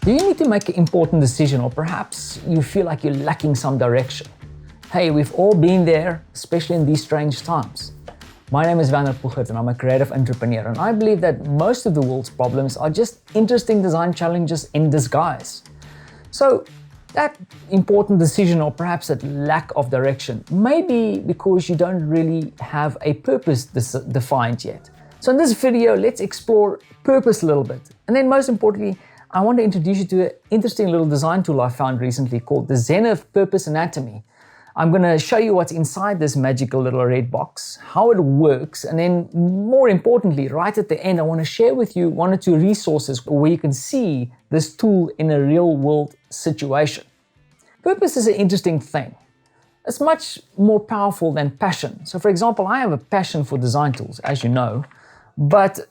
Do you need to make an important decision, or perhaps you feel like you're lacking some direction? Hey, we've all been there, especially in these strange times. My name is and I'm a creative entrepreneur, and I believe that most of the world's problems are just interesting design challenges in disguise. So that important decision, or perhaps that lack of direction, may be because you don't really have a purpose defined yet. So in this video, let's explore purpose a little bit. And then most importantly, I want to introduce you to an interesting little design tool I found recently called the Zenith Purpose Anatomy. I'm going to show you what's inside this magical little red box, how it works, and then more importantly, right at the end, I want to share with you one or two resources where you can see this tool in a real world situation. Purpose is an interesting thing. It's much more powerful than passion. So for example, I have a passion for design tools, as you know, but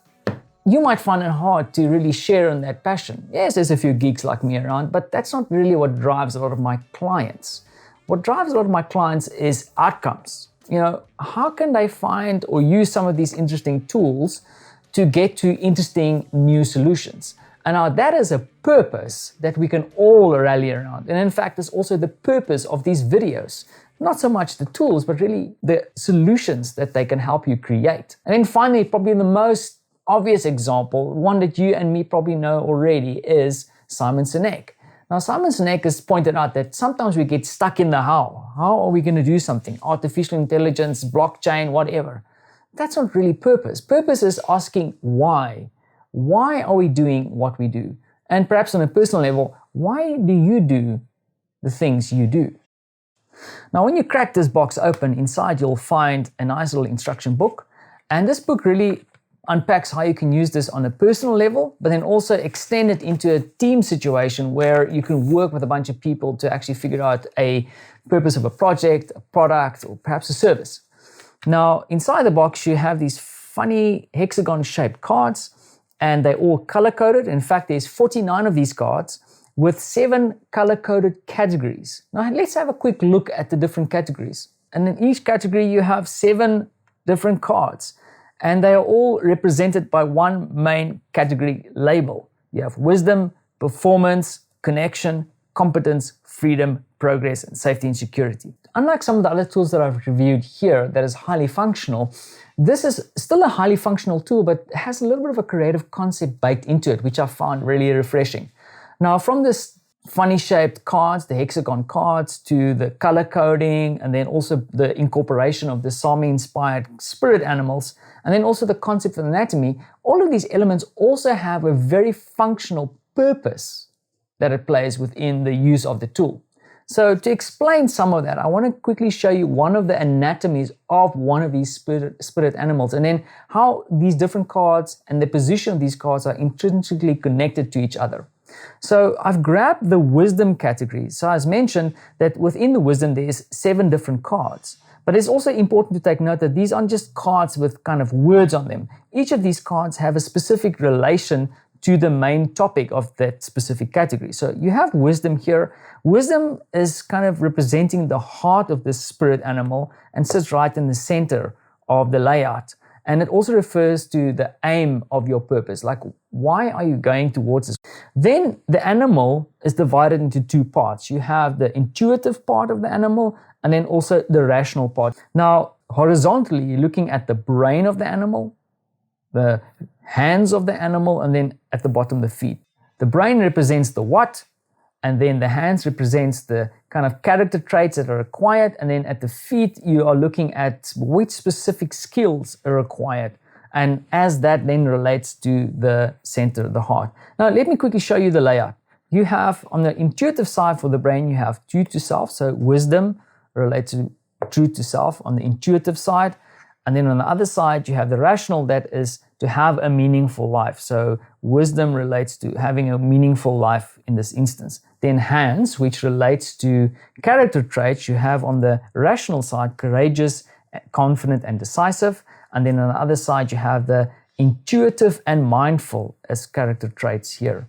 you might find it hard to really share in that passion. Yes, there's a few geeks like me around, but that's not really what drives a lot of my clients. What drives a lot of my clients is outcomes. How can they find or use some of these interesting tools to get to interesting new solutions? And now that is a purpose that we can all rally around. And in fact, it's also the purpose of these videos. Not so much the tools, but really the solutions that they can help you create. And then finally, probably the most obvious example, one that you and me probably know already, is Simon Sinek. Now, Simon Sinek has pointed out that sometimes we get stuck in the how. How are we going to do something? Artificial intelligence, blockchain, whatever. That's not really purpose. Purpose is asking why. Why are we doing what we do? And perhaps on a personal level, why do you do the things you do? Now, when you crack this box open, inside you'll find a nice little instruction book. And this book really unpacks how you can use this on a personal level, but then also extend it into a team situation where you can work with a bunch of people to actually figure out a purpose of a project, a product, or perhaps a service. Now, inside the box, you have these funny hexagon-shaped cards, and they're all color-coded. In fact, there's 49 of these cards with 7 color-coded categories. Now, let's have a quick look at the different categories. And in each category, you have 7 different cards. And they are all represented by one main category label. You have wisdom, performance, connection, competence, freedom, progress, and safety and security. Unlike some of the other tools that I've reviewed here that is highly functional, this is still a highly functional tool, but has a little bit of a creative concept baked into it, which I found really refreshing. Now, from this funny shaped cards, the hexagon cards, to the color coding, and then also the incorporation of the Sami inspired spirit animals, and then also the concept of anatomy, all of these elements also have a very functional purpose that it plays within the use of the tool. So to explain some of that, I want to quickly show you one of the anatomies of one of these spirit animals, and then how these different cards and the position of these cards are intrinsically connected to each other. So I've grabbed the wisdom category. So as mentioned, that within the wisdom, there's 7 different cards. But it's also important to take note that these aren't just cards with kind of words on them. Each of these cards have a specific relation to the main topic of that specific category. So you have wisdom here. Wisdom is kind of representing the heart of this spirit animal and sits right in the center of the layout. And it also refers to the aim of your purpose, like why are you going towards this? Then the animal is divided into 2 parts. You have the intuitive part of the animal and then also the rational part. Now, horizontally, you're looking at the brain of the animal, the hands of the animal, and then at the bottom, the feet. The brain represents the what, and then the hands represents the kind of character traits that are required, and then at the feet, you are looking at which specific skills are required, and as that then relates to the center, the heart. Now, let me quickly show you the layout. You have, on the intuitive side for the brain, you have true to self, so wisdom relates to true to self on the intuitive side, and then on the other side, you have the rational, that is to have a meaningful life. So wisdom relates to having a meaningful life in this instance. Then hands, which relates to character traits, you have on the rational side, courageous, confident, and decisive. And then on the other side, you have the intuitive and mindful as character traits here.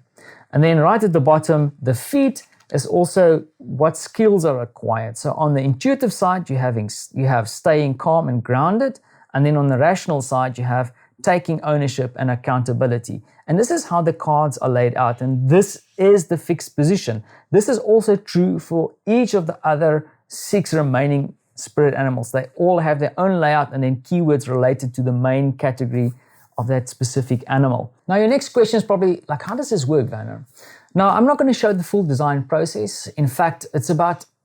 And then right at the bottom, the feet is also what skills are required. So on the intuitive side, you have staying calm and grounded. And then on the rational side, you have taking ownership and accountability. And this is how the cards are laid out, and this is the fixed position. This is also true for each of the other 6 remaining spirit animals. They all have their own layout and then keywords related to the main category of that specific animal. Now, your next question is probably like, how does this work, Werner? Now, I'm not going to show the full design process. In fact,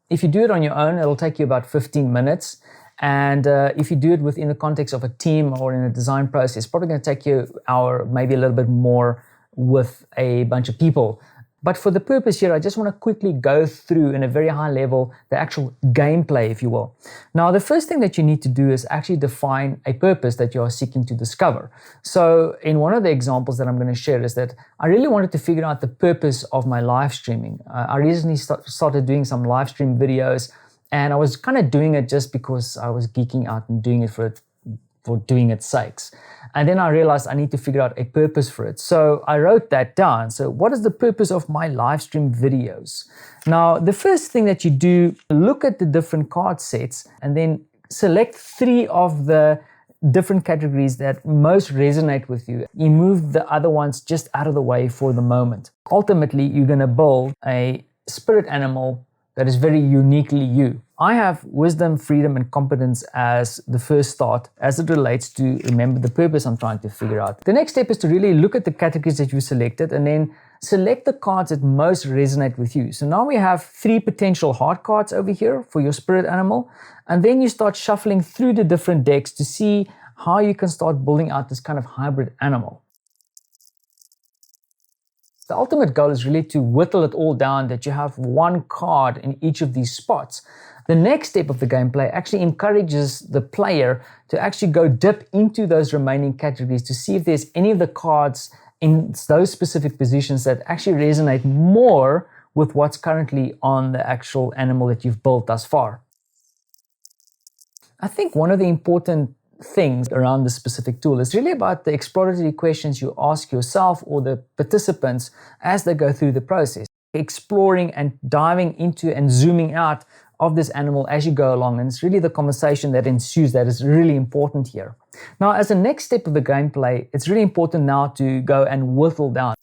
if you do it on your own, it'll take you about 15 minutes. And if you do it within the context of a team or in a design process, it's probably going to take you an hour, maybe a little bit more with a bunch of people. But for the purpose here, I just want to quickly go through in a very high level the actual gameplay, if you will. Now, the first thing that you need to do is actually define a purpose that you are seeking to discover. So in one of the examples that I'm going to share is that I really wanted to figure out the purpose of my live streaming. I recently started doing some live stream videos, and I was kind of doing it just because I was geeking out and doing it for doing its sakes. And then I realized I need to figure out a purpose for it. So I wrote that down. So what is the purpose of my live stream videos? Now, the first thing that you do, look at the different card sets and then select 3 of the different categories that most resonate with you. You move the other ones just out of the way for the moment. Ultimately, you're going to build a spirit animal that is very uniquely you. I have wisdom, freedom, and competence as the first thought as it relates to remember the purpose I'm trying to figure out. The next step is to really look at the categories that you selected and then select the cards that most resonate with you. So now we have 3 potential heart cards over here for your spirit animal. And then you start shuffling through the different decks to see how you can start building out this kind of hybrid animal. The ultimate goal is really to whittle it all down that you have 1 card in each of these spots. The next step of the gameplay actually encourages the player to actually go dip into those remaining categories to see if there's any of the cards in those specific positions that actually resonate more with what's currently on the actual animal that you've built thus far. I think one of the important things around this specific tool is really about the exploratory questions you ask yourself or the participants as they go through the process. Exploring and diving into and zooming out of this animal as you go along, and it's really the conversation that ensues that is really important here. Now, as a next step of the gameplay, it's really important now to go and whittle down.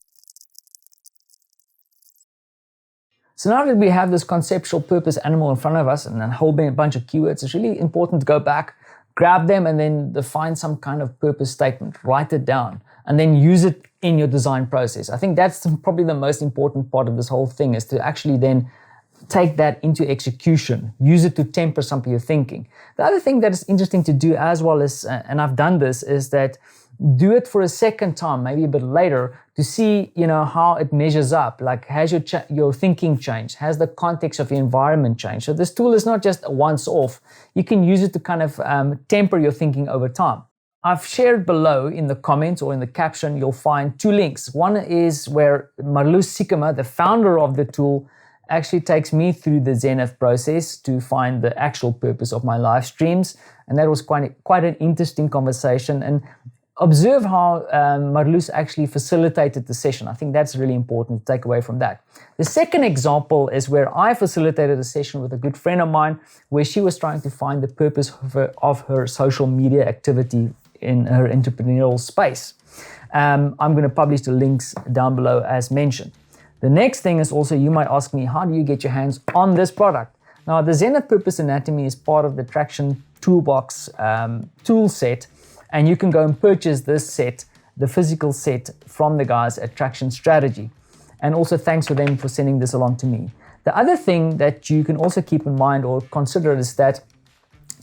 So now that we have this conceptual purpose animal in front of us and a whole bunch of keywords, it's really important to go back, grab them, and then define some kind of purpose statement, write it down, and then use it in your design process. I think that's probably the most important part of this whole thing, is to actually then take that into execution, use it to temper some of your thinking. The other thing that is interesting to do as well is, and I've done this, is that do it for a second time, maybe a bit later, to see, how it measures up. Like, has your thinking changed? Has the context of your environment changed? So this tool is not just a once off. You can use it to kind of temper your thinking over time. I've shared below in the comments or in the caption, you'll find 2 links. One is where Marloes Sikkema, the founder of the tool, actually takes me through the Zenith process to find the actual purpose of my live streams. And that was quite an interesting conversation. And observe how Marloes actually facilitated the session. I think that's really important to take away from that. The second example is where I facilitated a session with a good friend of mine where she was trying to find the purpose of her social media activity in her entrepreneurial space. I'm going to publish the links down below as mentioned. The next thing is also, you might ask me, how do you get your hands on this product? Now, the Zenith Purpose Anatomy is part of the Traction Toolbox tool set, and you can go and purchase this set, the physical set, from the guys at Traction Strategy. And also thanks for them for sending this along to me. The other thing that you can also keep in mind or consider is that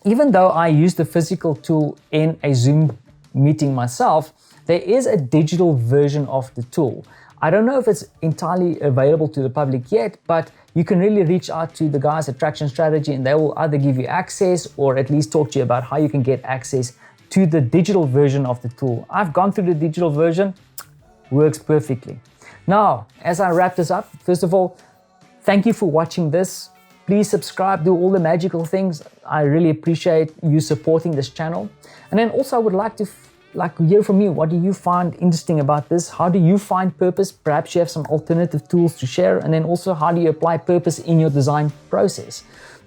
even though I use the physical tool in a Zoom meeting myself, there is a digital version of the tool. I don't know if it's entirely available to the public yet, but you can really reach out to the guys at Traction Strategy and they will either give you access or at least talk to you about how you can get access to the digital version of the tool. I've gone through the digital version, works perfectly. Now, as I wrap this up, first of all, thank you for watching this. Please subscribe, do all the magical things. I really appreciate you supporting this channel. And then also I would like to hear from you. What do you find interesting about this? How do you find purpose? Perhaps you have some alternative tools to share. And then also, how do you apply purpose in your design process?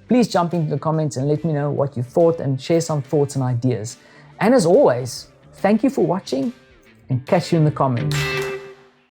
Please jump into the comments and let me know what you thought and share some thoughts and ideas. And as always, Thank you for watching and catch you in the comments.